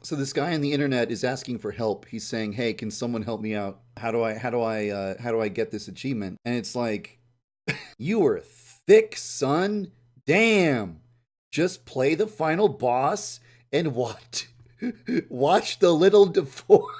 So this guy on the internet is asking for help. He's saying, "Hey, can someone help me out? How do I get this achievement?" And it's like, "You were thick, son. Damn. Just play the final boss and watch watch the little deform."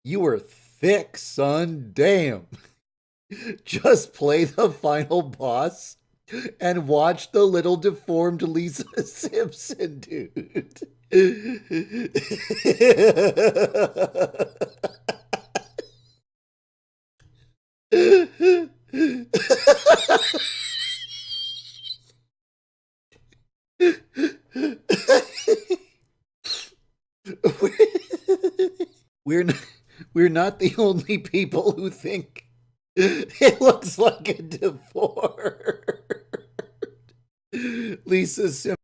You were thick, son. Damn. Just play the final boss and watch the little deformed Lisa Simpson, dude. we're not, we're not the only people who think it looks like a deformed Lisa Simpson.